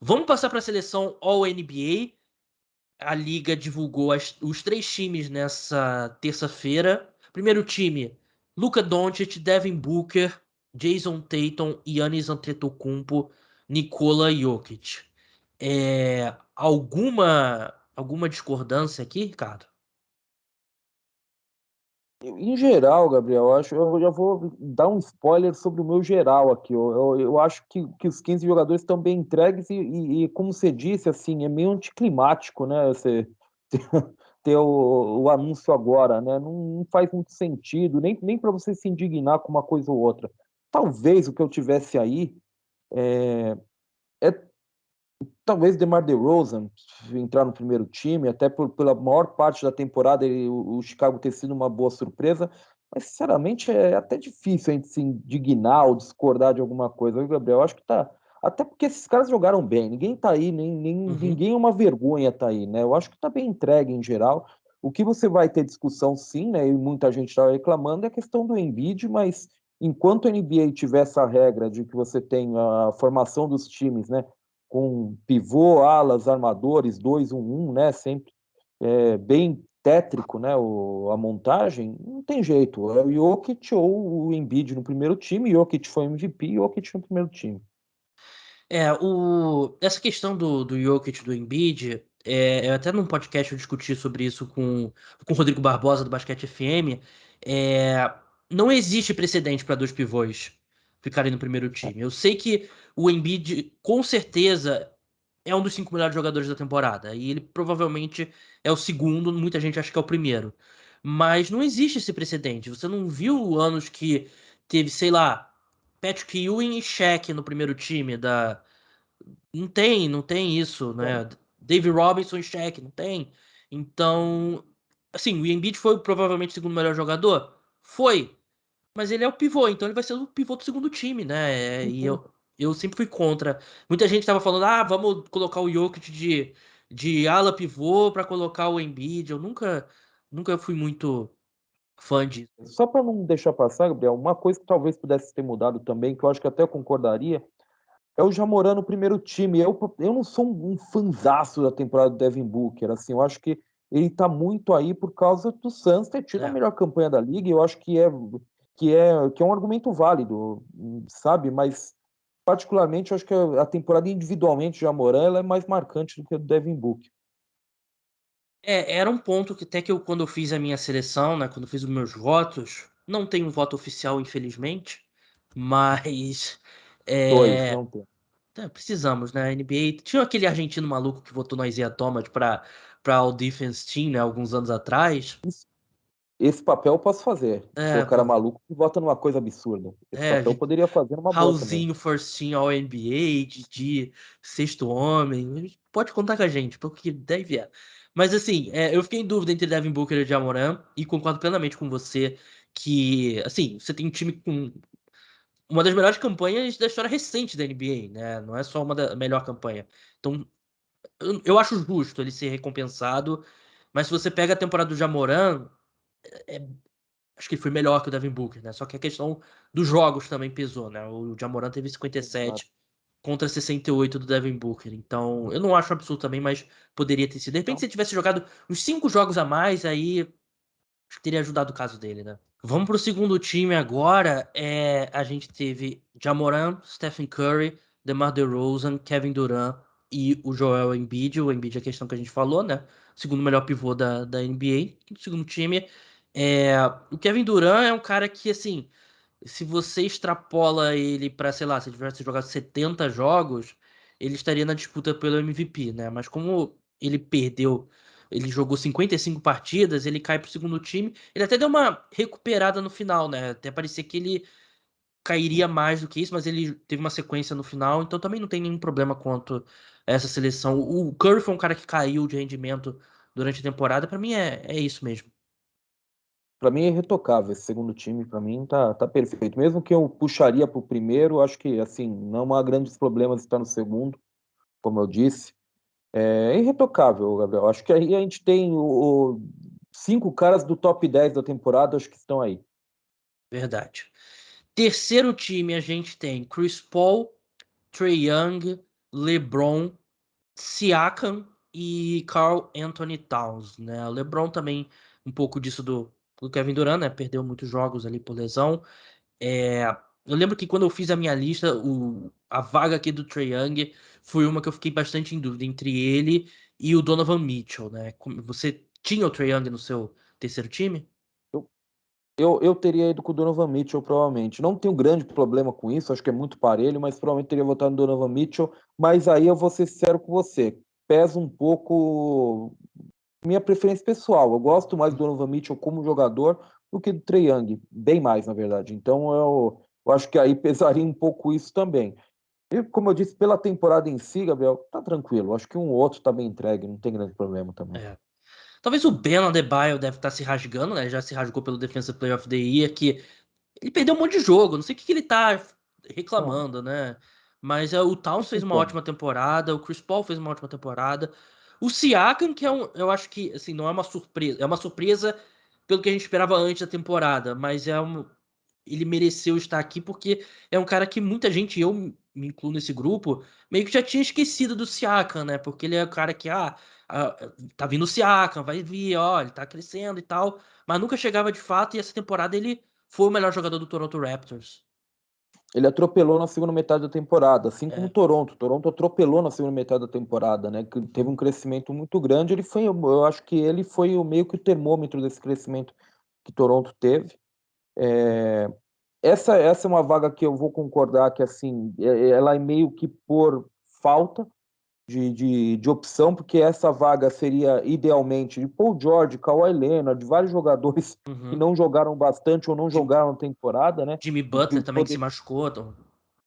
Vamos passar para a seleção All-NBA. A liga divulgou os 3 times nessa terça-feira. Primeiro time, Luka Doncic, Devin Booker, Jason Tatum, Giannis Antetokounmpo, Nikola Jokic. Alguma discordância aqui, Ricardo? Em geral, Gabriel, eu já vou dar um spoiler sobre o meu geral aqui. Eu acho que os 15 jogadores estão bem entregues e, como você disse, assim, é meio anticlimático, né? Você ter o anúncio agora, né? Não faz muito sentido, nem para você se indignar com uma coisa ou outra. Talvez o que eu tivesse aí é talvez DeMar DeRozan entrar no primeiro time, até pela maior parte da temporada o Chicago ter sido uma boa surpresa, mas sinceramente é até difícil a gente se indignar ou discordar de alguma coisa, viu, Gabriel? Eu acho que tá. Até porque esses caras jogaram bem, ninguém tá aí, Uhum. ninguém é uma vergonha tá aí, né? Eu acho que tá bem entregue em geral. O que você vai ter discussão sim, né? E muita gente está reclamando é a questão do Embiid, mas enquanto a NBA tiver essa regra de que você tem a formação dos times, né? Com pivô, alas, armadores, 2-1-1, né? Sempre bem tétrico, né? A montagem, não tem jeito. É o Jokic ou o Embiid no primeiro time, Jokic foi MVP, Jokic no primeiro time. Essa questão do Jokic e do Embiid, eu até num podcast eu discuti sobre isso com o Rodrigo Barbosa do Basquete FM. Não existe precedente para 2 pivôs ficarem no primeiro time. Eu sei que o Embiid, com certeza, é um dos 5 melhores jogadores da temporada. E ele provavelmente é o segundo, muita gente acha que é o primeiro. Mas não existe esse precedente. Você não viu anos que teve, sei lá, Patrick Ewing e Shaq no primeiro time da. Não tem isso, Então, né? Dave Robinson e Shaq, não tem. Então, assim, o Embiid foi provavelmente o segundo melhor jogador? Foi. Mas ele é o pivô, então ele vai ser o pivô do segundo time, né? E então, eu sempre fui contra. Muita gente tava falando, vamos colocar o Jokic de ala pivô pra colocar o Embiid. Eu nunca fui muito fã disso. só para não deixar passar, Gabriel, uma coisa que talvez pudesse ter mudado também, que eu acho que até eu concordaria, é o Jamoran no primeiro time. Eu não sou um fanzaço da temporada do Devin Booker, assim, eu acho que ele tá muito aí por causa do Suns ter tido a É. melhor campanha da liga, e eu acho que é um argumento válido, sabe? Mas particularmente eu acho que a temporada individualmente do Jamoran ela é mais marcante do que a do Devin Booker. Era um ponto que até que quando eu fiz a minha seleção, né, quando eu fiz os meus votos, não tem um voto oficial, infelizmente, mas Dois, é, não tem. precisamos, né? A NBA tinha aquele argentino maluco que votou no Isaiah Thomas para All Defense Team, né, alguns anos atrás. Esse papel eu posso fazer. Ser o É, cara maluco que vota numa coisa absurda. Esse papel eu de poderia fazer numa boa também. Raulzinho First Team All NBA, de sexto homem. Pode contar com a gente, porque deve é. Mas assim, eu fiquei em dúvida entre Devin Booker e Jamoran e concordo plenamente com você que, assim, você tem um time com uma das melhores campanhas da história recente da NBA, né? Não é só uma da melhor campanha. Então, eu acho justo ele ser recompensado, mas se você pega a temporada do Jamoran, é, acho que ele foi melhor que o Devin Booker, né? Só que a questão dos jogos também pesou, né? O Jamoran teve Exato. 57 contra 68 do Devin Booker. Então, eu não acho absurdo também, mas poderia ter sido. De repente, Não. se ele tivesse jogado uns 5 jogos a mais, aí acho que teria ajudado o caso dele, né? Vamos pro segundo time agora. A gente teve Jamoran, Stephen Curry, DeMar DeRozan, Kevin Durant e o Joel Embiid. O Embiid é a questão que a gente falou, né? Segundo melhor pivô da NBA. O segundo time. O Kevin Durant é um cara que, assim, se você extrapola ele pra, sei lá, se ele tivesse jogado 70 jogos, ele estaria na disputa pelo MVP, né? Mas como ele perdeu, ele jogou 55 partidas, ele cai pro segundo time. Ele até deu uma recuperada no final, né? Até parecia que ele cairia mais do que isso, mas ele teve uma sequência no final, então também não tem nenhum problema quanto a essa seleção. O Curry foi um cara que caiu de rendimento durante a temporada, pra mim é isso mesmo. Para mim é irretocável esse segundo time, para mim tá perfeito. Mesmo que eu puxaria para o primeiro, acho que assim, não há grandes problemas estar no segundo, como eu disse. É irretocável, Gabriel. Acho que aí a gente tem cinco caras do top 10 da temporada, acho que estão aí. Verdade. Terceiro time a gente tem Chris Paul, Trae Young, LeBron, Siakam e Karl Anthony Towns, né? O LeBron também um pouco disso do Kevin Durant, né? Perdeu muitos jogos ali por lesão. É, eu lembro que quando eu fiz a minha lista, a vaga aqui do Trae Young foi uma que eu fiquei bastante em dúvida entre ele e o Donovan Mitchell, né? Você tinha o Trae Young no seu terceiro time? Eu teria ido com o Donovan Mitchell, provavelmente. Não tenho grande problema com isso, acho que é muito parelho, mas provavelmente teria votado no Donovan Mitchell. Mas aí eu vou ser sincero com você. Pesa um pouco minha preferência pessoal. Eu gosto mais do Donovan Mitchell como jogador do que do Trae Young. Bem mais, na verdade. Então eu acho que aí pesaria um pouco isso também. E como eu disse, pela temporada em si, Gabriel, tá tranquilo. Acho que um ou outro tá bem entregue, não tem grande problema também. É. Talvez o Ben Adebayo deve estar se rasgando, né? Já se rasgou pelo Defensive Player of the Year, que ele perdeu um monte de jogo. Não sei o que ele tá Não, reclamando, né? Mas o não Towns tem fez uma como. ótima temporada, o Chris Paul fez uma ótima temporada. O Siakam, que eu acho que assim, não é uma surpresa, é uma surpresa pelo que a gente esperava antes da temporada, mas ele mereceu estar aqui porque é um cara que muita gente, eu me incluo nesse grupo, meio que já tinha esquecido do Siakam, né? Porque ele é o cara que, ah, tá vindo o Siakam, vai vir, ó, ele tá crescendo e tal, mas nunca chegava de fato e essa temporada ele foi o melhor jogador do Toronto Raptors. Ele atropelou na segunda metade da temporada, assim como o É, Toronto. O Toronto atropelou na segunda metade da temporada, né? Que teve um crescimento muito grande. Ele foi, eu acho que ele foi o meio que o termômetro desse crescimento que Toronto teve. Essa é uma vaga que eu vou concordar que assim, ela é meio que por falta de opção, porque essa vaga seria idealmente de Paul George, Kawhi Leonard, de vários jogadores que uhum. não jogaram bastante ou não Jim- jogaram na temporada, né? Jimmy E que Butler também que se machucou. Então,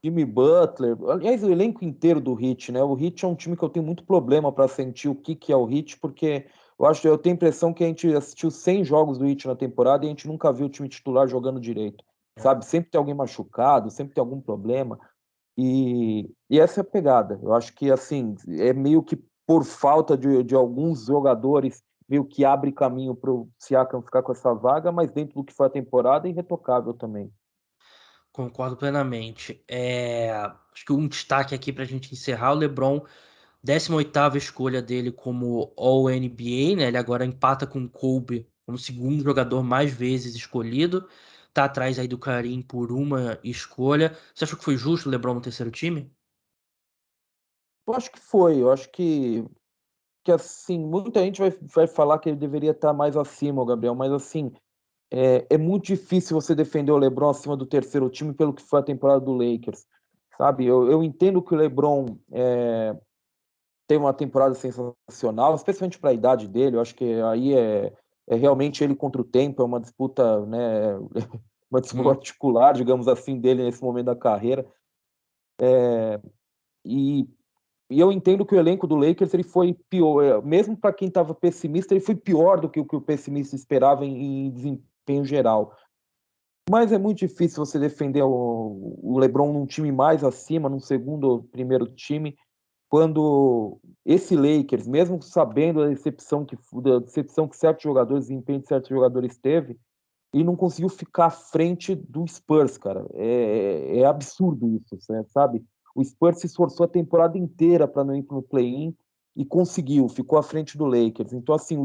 Jimmy Butler, aliás, o elenco inteiro do Heat, né? O Heat é um time que eu tenho muito problema para sentir o que é o Heat, porque eu tenho a impressão que a gente assistiu 100 jogos do Heat na temporada e a gente nunca viu o time titular jogando direito, é. sabe? Sempre tem alguém machucado, sempre tem algum problema. E essa é a pegada. Eu acho que assim, é meio que por falta de alguns jogadores, meio que abre caminho para o Siakam ficar com essa vaga, mas dentro do que foi a temporada, é irretocável também. Concordo plenamente. Acho que um destaque aqui pra gente encerrar, o LeBron, 18ª escolha dele como All-NBA, né? Ele agora empata com o Kobe como segundo jogador mais vezes escolhido. Tá atrás aí do Karim por uma escolha. Você achou que foi justo o LeBron no terceiro time? Eu acho que foi, eu acho que assim, muita gente vai falar que ele deveria estar mais acima, o Gabriel, mas assim, é muito difícil você defender o LeBron acima do terceiro time pelo que foi a temporada do Lakers, sabe? Eu entendo que o LeBron teve uma temporada sensacional, especialmente para a idade dele, eu acho que aí é realmente ele contra o tempo, é uma disputa, né, uma disputa Uhum. particular, digamos assim, dele nesse momento da carreira, e E eu entendo que o elenco do Lakers ele foi pior, mesmo para quem estava pessimista, ele foi pior do que o pessimista esperava em desempenho geral. Mas é muito difícil você defender o LeBron num time mais acima, num segundo ou primeiro time, quando esse Lakers, mesmo sabendo da decepção que certos jogadores, desempenho de certos jogadores teve, e não conseguiu ficar à frente do Spurs, cara. É absurdo isso, sabe? O Spurs se esforçou a temporada inteira para não ir para o play-in e conseguiu, ficou à frente do Lakers. Então, assim,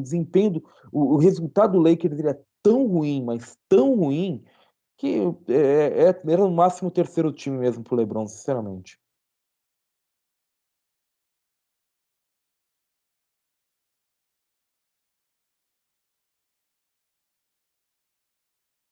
o resultado do Lakers ele é tão ruim, mas tão ruim, que era no máximo o terceiro time mesmo para o LeBron, sinceramente.